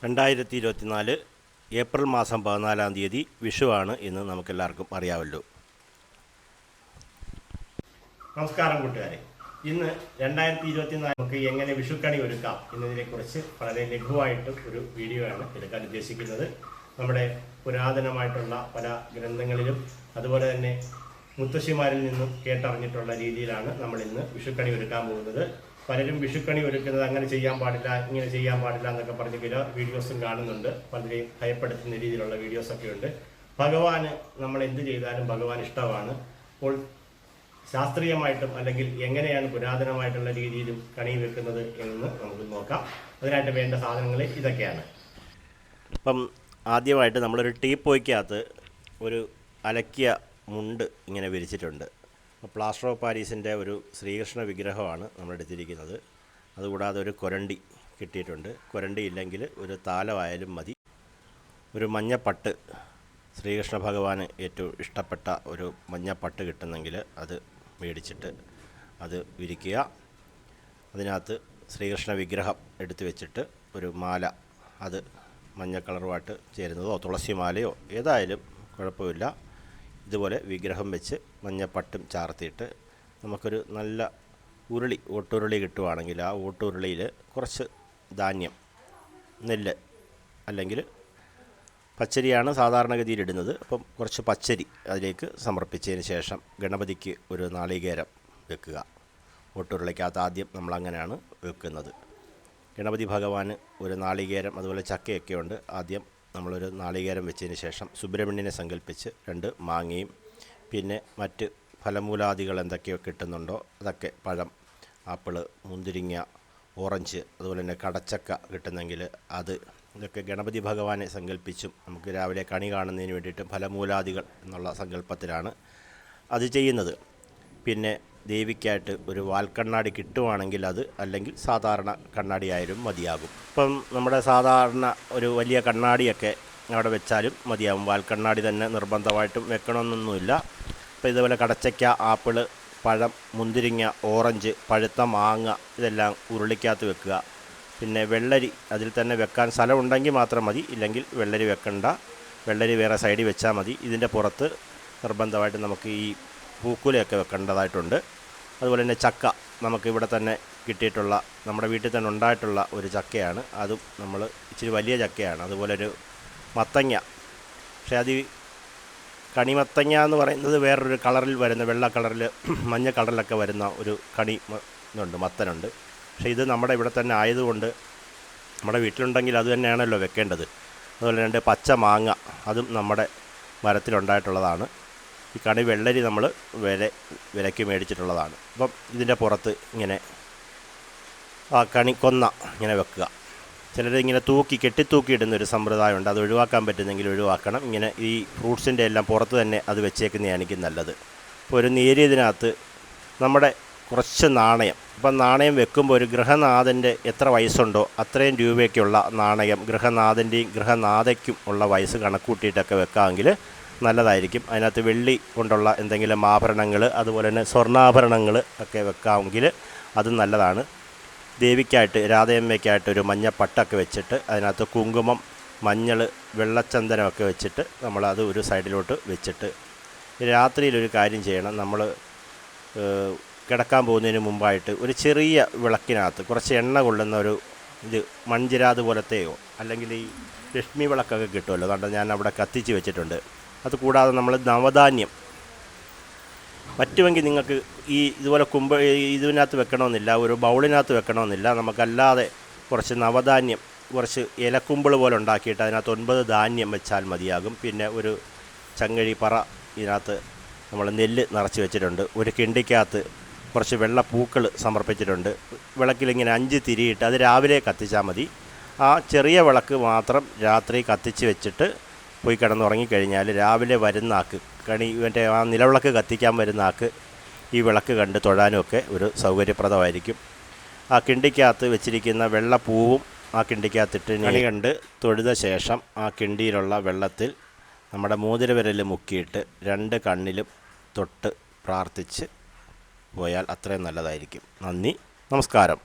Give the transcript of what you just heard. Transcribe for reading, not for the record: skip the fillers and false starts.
2024 April മാസം 14-ാം തീയതി വിഷുവാണ് എന്ന് നമുക്കെല്ലാവർക്കും അറിയാമല്ലോ. നമസ്കാരം കൂട്ടുകാരെ. ഇന്ന് 2024 നമുക്ക് എങ്ങനെ വിഷുക്കണി ഒരുക്കാം എന്നതിനെക്കുറിച്ച് വളരെ ലഘുവായിട്ട് ഒരു വീഡിയോ ആണ് എടുക്കാൻ ഉദ്ദേശിക്കുന്നത്. നമ്മുടെ പുരാതനമായിട്ടുള്ള പല ഗ്രന്ഥങ്ങളിലും അതുപോലെ തന്നെ മുത്തശ്ശിമാരിൽ നിന്നും കേട്ടറിഞ്ഞിട്ടുള്ള രീതിയിലാണ് നമ്മൾ ഇന്ന് വിഷുക്കണി ഒരുക്കാൻ പോകുന്നത്. പലരും വിഷുക്കണി ഒരുക്കുന്നത് അങ്ങനെ ചെയ്യാൻ പാടില്ല, ഇങ്ങനെ ചെയ്യാൻ പാടില്ല എന്നൊക്കെ പറഞ്ഞ് ചില വീഡിയോസും കാണുന്നുണ്ട്. പലരെയും ഭയപ്പെടുത്തുന്ന രീതിയിലുള്ള വീഡിയോസൊക്കെ ഉണ്ട്. ഭഗവാന് നമ്മൾ എന്ത് ചെയ്താലും ഭഗവാൻ ഇഷ്ടമാണ്. അപ്പോൾ ശാസ്ത്രീയമായിട്ടും അല്ലെങ്കിൽ എങ്ങനെയാണ് പുരാതനമായിട്ടുള്ള രീതിയിലും കണി വെക്കുന്നത് എന്ന് നമുക്ക് നോക്കാം. അതിനായിട്ട് വേണ്ട സാധനങ്ങൾ ഇതൊക്കെയാണ്. അപ്പം ആദ്യമായിട്ട് നമ്മളൊരു ടീപ്പോയ്ക്കകത്ത് ഒരു അലക്കിയ മുണ്ട് ഇങ്ങനെ വിരിച്ചിട്ടുണ്ട്. പ്ലാസ്റ്റർ ഓഫ് പാരീസിൻ്റെ ഒരു ശ്രീകൃഷ്ണ വിഗ്രഹമാണ് നമ്മൾ എടുത്തിരിക്കുന്നത്. അതുകൂടാതെ ഒരു കൊരണ്ടി കിട്ടിയിട്ടുണ്ട്. കൊരണ്ടി ഇല്ലെങ്കിൽ ഒരു താലമായാലും മതി. ഒരു മഞ്ഞപ്പട്ട്, ശ്രീകൃഷ്ണ ഭഗവാന് ഏറ്റവും ഇഷ്ടപ്പെട്ട ഒരു മഞ്ഞപ്പട്ട് കിട്ടുന്നെങ്കിൽ അത് മേടിച്ചിട്ട് അത് വിരിക്കുക. അതിനകത്ത് ശ്രീകൃഷ്ണ വിഗ്രഹം എടുത്തു വെച്ചിട്ട് ഒരു മാല, അത് മഞ്ഞ കളറുമായിട്ട് ചേരുന്നതോ തുളസി മാലയോ ഏതായാലും കുഴപ്പമില്ല. ഇതുപോലെ വിഗ്രഹം വെച്ച് മഞ്ഞപ്പട്ടും ചാർത്തിയിട്ട് നമുക്കൊരു നല്ല ഉരുളി, ഓട്ടുരുളി കിട്ടുവാണെങ്കിൽ ആ ഓട്ടുരുളിയിൽ കുറച്ച് ധാന്യം, നെല്ല് അല്ലെങ്കിൽ പച്ചരിയാണ് സാധാരണഗതിയിൽ ഇടുന്നത്. അപ്പം കുറച്ച് പച്ചരി അതിലേക്ക് സമർപ്പിച്ചതിന് ശേഷം ഗണപതിക്ക് ഒരു നാളികേരം വെക്കുക. ഓട്ടുരുളിക്കകത്ത് ആദ്യം നമ്മളങ്ങനെയാണ് വെക്കുന്നത്. ഗണപതി ഭഗവാന് ഒരു നാളികേരം, അതുപോലെ ചക്കയൊക്കെ ഉണ്ട്. ആദ്യം നമ്മളൊരു നാളികേരം വെച്ചതിന് ശേഷം സുബ്രഹ്മണ്യനെ സങ്കല്പിച്ച് 2 മാങ്ങയും പിന്നെ മറ്റ് ഫലമൂലാദികൾ എന്തൊക്കെയോ കിട്ടുന്നുണ്ടോ അതൊക്കെ, പഴം, ആപ്പിള്, മുന്തിരിങ്ങ, ഓറഞ്ച്, അതുപോലെ തന്നെ കടച്ചക്ക കിട്ടുന്നെങ്കിൽ അത്, ഇതൊക്കെ ഗണപതി ഭഗവാനെ സങ്കല്പിച്ചും നമുക്ക് രാവിലെ കണി കാണുന്നതിന് വേണ്ടിയിട്ട് ഫലമൂലാദികൾ എന്നുള്ള സങ്കല്പത്തിലാണ് അത് ചെയ്യുന്നത്. പിന്നെ ദേവിക്കായിട്ട് ഒരു വാൽക്കണ്ണാടി കിട്ടുവാണെങ്കിൽ അത്, അല്ലെങ്കിൽ സാധാരണ കണ്ണാടിയായാലും മതിയാകും. ഇപ്പം നമ്മുടെ സാധാരണ ഒരു വലിയ കണ്ണാടിയൊക്കെ അവിടെ വെച്ചാലും മതിയാകും. വാൽക്കണ്ണാടി തന്നെ നിർബന്ധമായിട്ടും വെക്കണമെന്നൊന്നുമില്ല. ഇപ്പോൾ ഇതുപോലെ കടച്ചയ്ക്ക, ആപ്പിള്, പഴം, മുന്തിരിങ്ങ, ഓറഞ്ച്, പഴുത്ത മാങ്ങ ഇതെല്ലാം ഉരുളിക്കകത്ത് വെക്കുക. പിന്നെ വെള്ളരി അതിൽ തന്നെ വെക്കാൻ സ്ഥലമുണ്ടെങ്കിൽ മാത്രം മതി, ഇല്ലെങ്കിൽ വെള്ളരി വെക്കണ്ട. വെള്ളരി വേറെ സൈഡിൽ വെച്ചാൽ മതി. ഇതിൻ്റെ പുറത്ത് നിർബന്ധമായിട്ട് നമുക്ക് ഈ പൂക്കുലയൊക്കെ വെക്കേണ്ടതായിട്ടുണ്ട്. അതുപോലെ തന്നെ ചക്ക, നമുക്ക് ഇവിടെ തന്നെ കിട്ടിയിട്ടുള്ള, നമ്മുടെ വീട്ടിൽ തന്നെ ഉണ്ടായിട്ടുള്ള ഒരു ചക്കയാണ്. അതും നമ്മൾ ഇച്ചിരി വലിയ ചക്കയാണ്. അതുപോലെ ഒരു മത്തങ്ങ, പക്ഷേ അത് കണിമത്തങ്ങ എന്ന് പറയുന്നത് വേറൊരു കളറിൽ വരുന്ന, വെള്ള കളറിൽ മഞ്ഞ കളറിലൊക്കെ വരുന്ന ഒരു കണി ഇതുണ്ട്, മത്തനുണ്ട്. പക്ഷേ ഇത് നമ്മുടെ ഇവിടെ തന്നെ ആയതുകൊണ്ട് നമ്മുടെ വീട്ടിലുണ്ടെങ്കിൽ അത് തന്നെയാണല്ലോ വെക്കേണ്ടത്. അതുപോലെ 2 പച്ച മാങ്ങ, അതും നമ്മുടെ മരത്തിലുണ്ടായിട്ടുള്ളതാണ്. ഈ കണി വെള്ളരി നമ്മൾ വിലയ്ക്ക് മേടിച്ചിട്ടുള്ളതാണ്. അപ്പം ഇതിൻ്റെ പുറത്ത് ഇങ്ങനെ ആ കണിക്കൊന്ന ഇങ്ങനെ വെക്കുക. ചിലരിങ്ങനെ കെട്ടിത്തൂക്കി ഇടുന്നൊരു സമ്പ്രദായമുണ്ട്. അത് ഒഴിവാക്കാൻ പറ്റുന്നെങ്കിൽ ഒഴിവാക്കണം. ഇങ്ങനെ ഈ ഫ്രൂട്ട്സിൻ്റെ എല്ലാം പുറത്ത് തന്നെ അത് വെച്ചേക്കുന്നതാണ് എനിക്ക് നല്ലത്. ഇപ്പോൾ ഒരു നേരിയതിനകത്ത് നമ്മുടെ കുറച്ച് നാണയം, അപ്പം നാണയം വെക്കുമ്പോൾ ഒരു ഗൃഹനാഥൻ്റെ എത്ര വയസ്സുണ്ടോ അത്രയും രൂപയ്ക്കുള്ള നാണയം ഗൃഹനാഥൻ്റെയും ഗൃഹനാഥയ്ക്കും ഉള്ള വയസ്സ് കണക്കൂട്ടിയിട്ടൊക്കെ വെക്കാമെങ്കിൽ നല്ലതായിരിക്കും. അതിനകത്ത് വെള്ളി കൊണ്ടുള്ള എന്തെങ്കിലും ആഭരണങ്ങൾ, അതുപോലെ തന്നെ സ്വർണ്ണാഭരണങ്ങൾ ഒക്കെ വെക്കാമെങ്കിൽ അതും നല്ലതാണ്. ദേവിക്കായിട്ട്, രാധയമ്മയ്ക്കായിട്ട് ഒരു മഞ്ഞപ്പട്ടൊക്കെ വെച്ചിട്ട് അതിനകത്ത് കുങ്കുമം, മഞ്ഞൾ, വെള്ളച്ചന്ദനമൊക്കെ വെച്ചിട്ട് നമ്മളത് ഒരു സൈഡിലോട്ട് വെച്ചിട്ട് രാത്രിയിലൊരു കാര്യം ചെയ്യണം. നമ്മൾ കിടക്കാൻ പോകുന്നതിന് മുമ്പായിട്ട് ഒരു ചെറിയ വിളക്കിനകത്ത് കുറച്ച് എണ്ണ കൊള്ളുന്ന ഒരു മൺചിരാത് പോലത്തെയോ അല്ലെങ്കിൽ ഈ ലക്ഷ്മി വിളക്കൊക്കെ കിട്ടുമല്ലോ, അതുകൊണ്ട് ഞാൻ അവിടെ കത്തിച്ച് വെച്ചിട്ടുണ്ട്. അതുകൂടാതെ നമ്മൾ നവധാന്യം, പറ്റുമെങ്കിൽ നിങ്ങൾക്ക് ഈ ഇതുപോലെ ഇതിനകത്ത് വെക്കണമെന്നില്ല, ഒരു ബൗളിനകത്ത് വെക്കണമെന്നില്ല. നമുക്കല്ലാതെ കുറച്ച് നവധാന്യം, കുറച്ച് ഇലക്കുമ്പിൾ പോലെ ഉണ്ടാക്കിയിട്ട് അതിനകത്ത് 9 ധാന്യം വെച്ചാൽ മതിയാകും. പിന്നെ ഒരു ചങ്ങഴി പറ ഇതിനകത്ത് നമ്മൾ നെല്ല് നിറച്ച് വെച്ചിട്ടുണ്ട്. ഒരു കിണ്ടിക്കകത്ത് കുറച്ച് വെള്ളപ്പൂക്കൾ സമർപ്പിച്ചിട്ടുണ്ട്. വിളക്കിലിങ്ങനെ 5 തിരിയിട്ട് അത് രാവിലെ കത്തിച്ചാൽ മതി. ആ ചെറിയ വിളക്ക് മാത്രം രാത്രി കത്തിച്ച് വെച്ചിട്ട് പോയി കിടന്നുറങ്ങിക്കഴിഞ്ഞാൽ രാവിലെ വരുന്ന ആൾക്ക്, ഇവൻ്റെ ആ നിലവിളക്ക് കത്തിക്കാൻ വരുന്ന ആൾക്ക് ഈ വിളക്ക് കണ്ട് തൊഴാനുമൊക്കെ ഒരു സൗകര്യപ്രദമായിരിക്കും. ആ കിണ്ടിക്കകത്ത് വെച്ചിരിക്കുന്ന വെള്ളപ്പൂവും ആ കിണ്ടിക്കകത്തിട്ട് കണി കണ്ട് തൊഴുത ശേഷം ആ കിണ്ടിയിലുള്ള വെള്ളത്തിൽ നമ്മുടെ മോതിരവിരൽ മുക്കിയിട്ട് 2 കണ്ണിലും തൊട്ട് പ്രാർത്ഥിച്ച് പോയാൽ അത്രയും നല്ലതായിരിക്കും. നന്ദി, നമസ്കാരം.